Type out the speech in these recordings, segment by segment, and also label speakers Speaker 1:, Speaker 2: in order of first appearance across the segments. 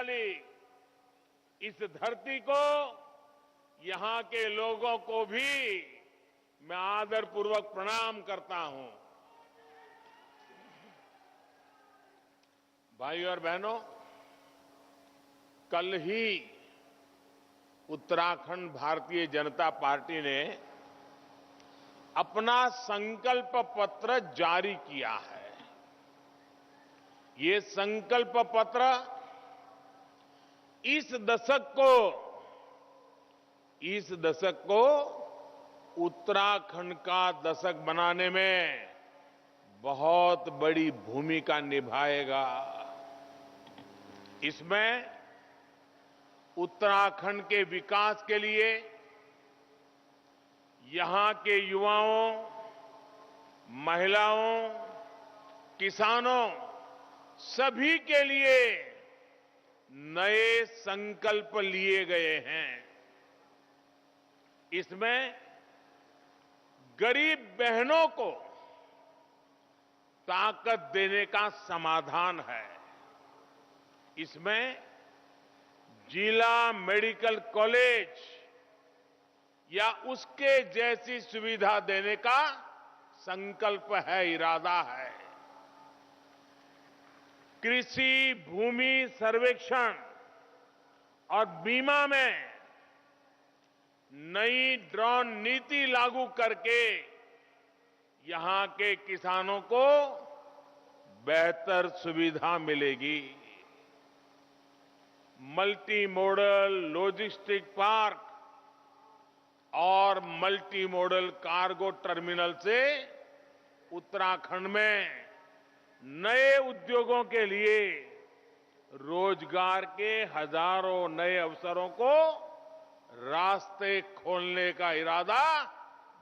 Speaker 1: वाली इस धरती को, यहां के लोगों को भी मैं आदरपूर्वक प्रणाम करता हूं। भाइयों और बहनों, कल ही उत्तराखंड भारतीय जनता पार्टी ने अपना संकल्प पत्र जारी किया है। ये संकल्प पत्र इस दशक को उत्तराखंड का दशक बनाने में बहुत बड़ी भूमिका निभाएगा। इसमें उत्तराखंड के विकास के लिए यहां के युवाओं, महिलाओं, किसानों सभी के लिए नए संकल्प लिए गए हैं। इसमें गरीब बहनों को ताकत देने का समाधान है। इसमें जिला मेडिकल कॉलेज या उसके जैसी सुविधा देने का संकल्प है, इरादा है। कृषि भूमि सर्वेक्षण और बीमा में नई ड्रोन नीति लागू करके यहां के किसानों को बेहतर सुविधा मिलेगी। मल्टी मॉडल लॉजिस्टिक पार्क और मल्टी मॉडल कार्गो टर्मिनल से उत्तराखंड में नए उद्योगों के लिए रोजगार के हजारों नए अवसरों को रास्ते खोलने का इरादा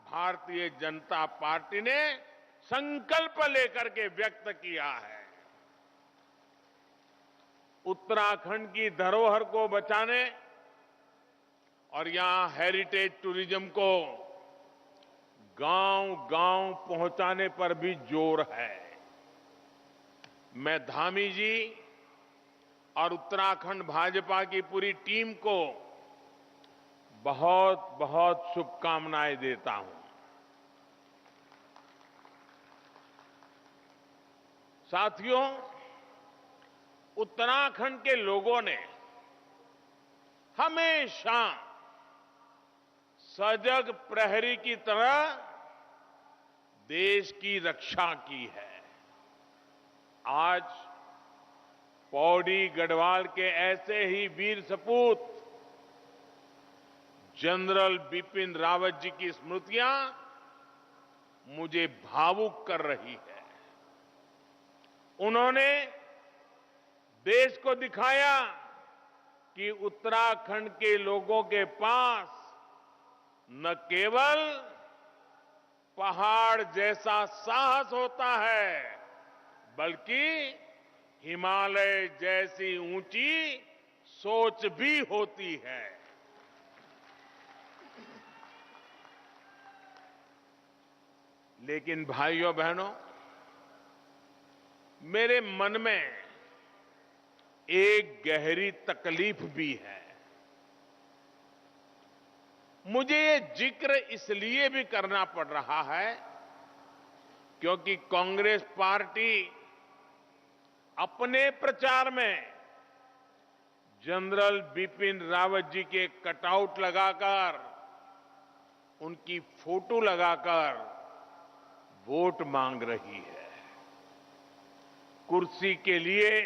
Speaker 1: भारतीय जनता पार्टी ने संकल्प लेकर के व्यक्त किया है। उत्तराखंड की धरोहर को बचाने और यहां हेरिटेज टूरिज्म को गांव-गांव पहुंचाने पर भी जोर है। मैं धामी जी और उत्तराखंड भाजपा की पूरी टीम को बहुत बहुत शुभकामनाएं देता हूं। साथियों, उत्तराखंड के लोगों ने हमेशा सजग प्रहरी की तरह देश की रक्षा की है। आज पौड़ी गढ़वाल के ऐसे ही वीर सपूत जनरल बिपिन रावत जी की स्मृतियां मुझे भावुक कर रही है। उन्होंने देश को दिखाया कि उत्तराखंड के लोगों के पास न केवल पहाड़ जैसा साहस होता है, बल्कि हिमालय जैसी ऊंची सोच भी होती है। लेकिन भाइयों बहनों, मेरे मन में एक गहरी तकलीफ भी है। मुझे ये जिक्र इसलिए भी करना पड़ रहा है क्योंकि कांग्रेस पार्टी अपने प्रचार में जनरल बिपिन रावत जी के कटआउट लगाकर, उनकी फोटो लगाकर वोट मांग रही है। कुर्सी के लिए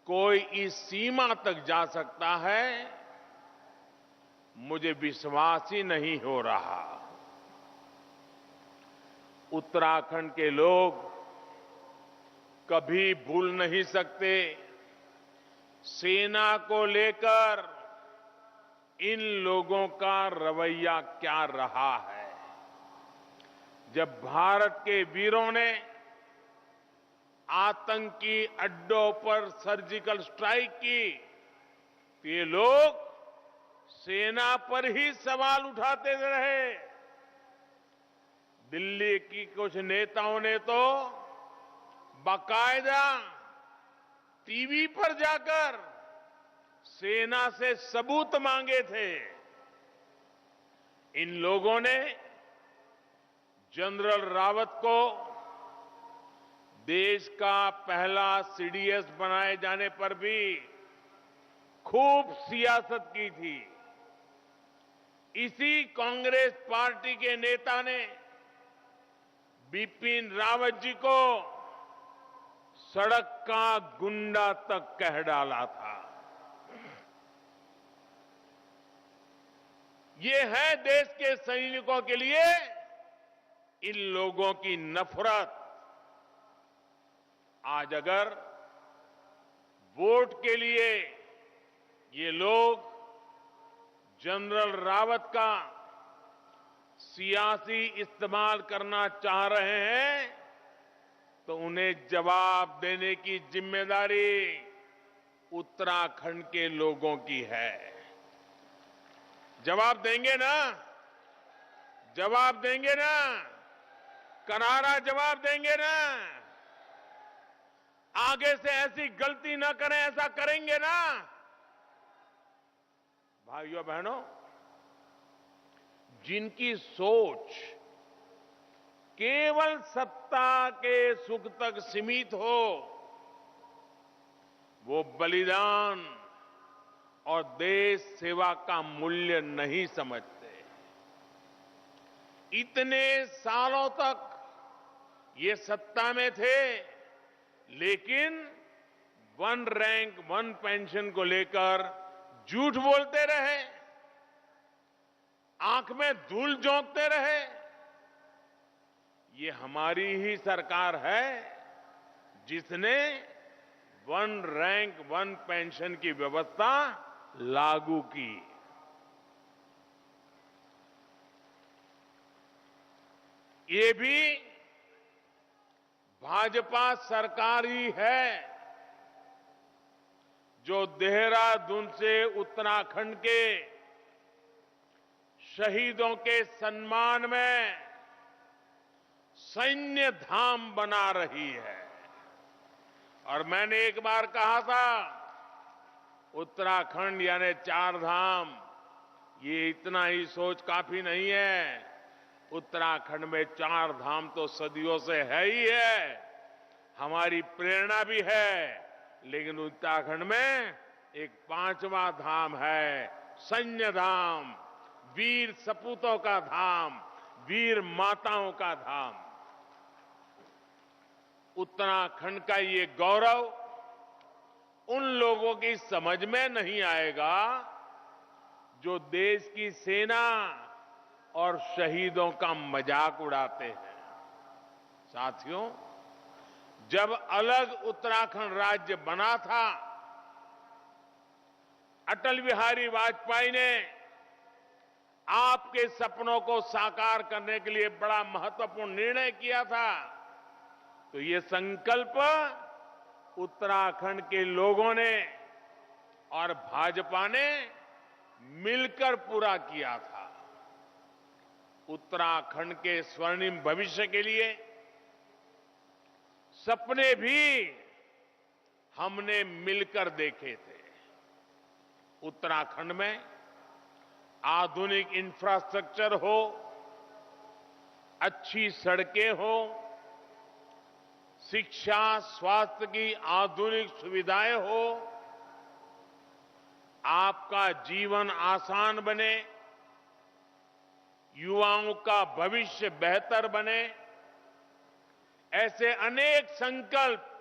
Speaker 1: कोई इस सीमा तक जा सकता है, मुझे विश्वास ही नहीं हो रहा। उत्तराखंड के लोग कभी भूल नहीं सकते सेना को लेकर इन लोगों का रवैया क्या रहा है। जब भारत के वीरों ने आतंकी अड्डों पर सर्जिकल स्ट्राइक की, तो ये लोग सेना पर ही सवाल उठाते रहे। दिल्ली की कुछ नेताओं ने तो बाकायदा टीवी पर जाकर सेना से सबूत मांगे थे। इन लोगों ने जनरल रावत को देश का पहला सीडीएस बनाए जाने पर भी खूब सियासत की थी। इसी कांग्रेस पार्टी के नेता ने बिपिन रावत जी को सड़क का गुंडा तक कह डाला था। ये है देश के सैनिकों के लिए इन लोगों की नफरत। आज अगर वोट के लिए ये लोग जनरल रावत का सियासी इस्तेमाल करना चाह रहे हैं तो उन्हें जवाब देने की जिम्मेदारी उत्तराखंड के लोगों की है। जवाब देंगे ना? जवाब देंगे ना? करारा जवाब देंगे ना? आगे से ऐसी गलती न करें, ऐसा करेंगे ना? भाइयों बहनों, जिनकी सोच केवल सत्ता के सुख तक सीमित हो, वो बलिदान और देश सेवा का मूल्य नहीं समझते। इतने सालों तक ये सत्ता में थे, लेकिन वन रैंक वन पेंशन को लेकर झूठ बोलते रहे, आंख में धूल झोंकते रहे। ये हमारी ही सरकार है जिसने वन रैंक वन पेंशन की व्यवस्था लागू की। ये भी भाजपा सरकार ही है जो देहरादून से उत्तराखंड के शहीदों के सम्मान में सैन्य धाम बना रही है। और मैंने एक बार कहा था, उत्तराखंड यानी 4 धाम, ये इतना ही सोच काफी नहीं है। उत्तराखंड में 4 धाम तो सदियों से है ही है, हमारी प्रेरणा भी है, लेकिन उत्तराखंड में एक 5वां धाम है, सैन्य धाम, वीर सपूतों का धाम, वीर माताओं का धाम। उत्तराखंड का ये गौरव उन लोगों की समझ में नहीं आएगा जो देश की सेना और शहीदों का मजाक उड़ाते हैं। साथियों, जब अलग उत्तराखंड राज्य बना था, अटल बिहारी वाजपेयी ने आपके सपनों को साकार करने के लिए बड़ा महत्वपूर्ण निर्णय किया था। तो ये संकल्प उत्तराखंड के लोगों ने और भाजपा ने मिलकर पूरा किया था। उत्तराखंड के स्वर्णिम भविष्य के लिए सपने भी हमने मिलकर देखे थे। उत्तराखंड में आधुनिक इंफ्रास्ट्रक्चर हो, अच्छी सड़कें हो, शिक्षा स्वास्थ्य की आधुनिक सुविधाएं हो, आपका जीवन आसान बने, युवाओं का भविष्य बेहतर बने, ऐसे अनेक संकल्प